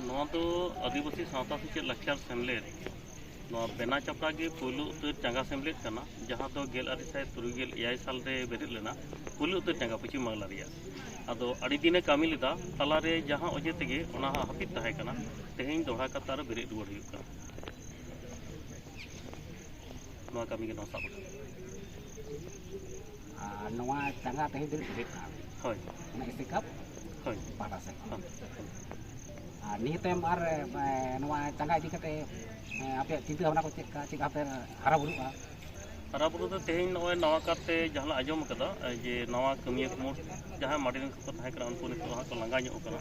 आदिवासी सावता से लाचार सेमलेट बेना चपड़ा के पुलु उतर चांगा सेमलेट करना जहाँ तो गेल आरिसाय तुरुगेल एयाय साल रे बेरित लेना पुलु उतर चांगा पश्चिम बांग्ला रिया आदो अड़ी दिने कामी लेदा तलारे जहाँ अजे तेगे ओना हापित ताहे कना तेहें दोड़ा कता रे बेरित रुवाड़ हुयुग कना नोआ कामी के नोआ साब नोआ चांगा तेहें बेरित होय ना इसिकप होय पाटा से निहित मार नोआ चांगा इदी कते आपे चिंता भावना को चेक आपे हरा बुरु तो तेहें नोए नवा करते जहाँ आजम कदा जे नवा कमिया कुमुट जहाँ माडिन को ताहे करा उनको नितो हा को लंगा ᱧᱚᱜ कना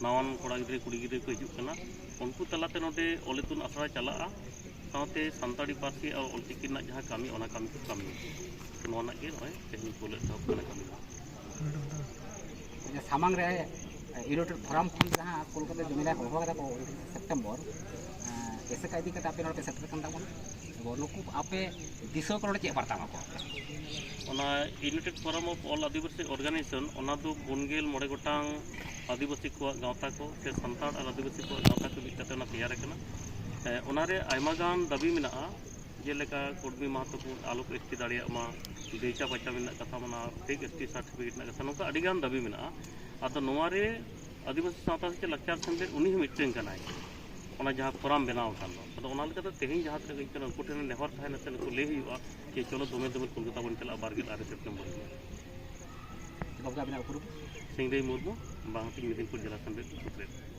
नवान कोड़ा गिद्रे कुड़ी गिद्रे को हिजुग कना उनको तलाते नोटे ओलेतुन आसरा चलाआ साथे संताड़ी पार्टी और ऑलचिकी ना जहाँ कामी ओना कामी को कामी नोना के नोए तेहें कोले तो कना कामी जे सामांग रे इरोटेड फॉर्म खन जहाँ कोलकाता जमिला हो कदा को सितंबर ऐसे का इदी कता आपे नोटे सेक्टर कन ताबोन नुकु आपे दिशो करोड़ चे बार्ता को United Forum of All Adivasi organisation पुनगेल मोड़े गोटांग आदिवासी को गाँवता को से सानताड़ और आदिवासी को गाँवता को मिलते तैयार आयमागान दाबी में जेलेका कुर्मी महत्व को आलो को एसटी दाड़िया बेचा बच्चा में कथा मना फेक एसटी सर्टिफिकेट कथा नौका अड़ीगान दाबी में आदो नोवारे आदिवासी सावता से लाचार सेमलेट उन्हीं मिट्रेन कनाय ओना जहाँ फोरम बनाव खान तो ओना लेका तेहें जहाँ तक गई उनको ठेन नेहर थाना से उनको ले हुआ कि चलो दमे दमे कोलकाता बन चला 12 सेप्टेम्बर में सिंगदेई मुर्मू बांगटी मेदिनीपुर जिला सेमलेट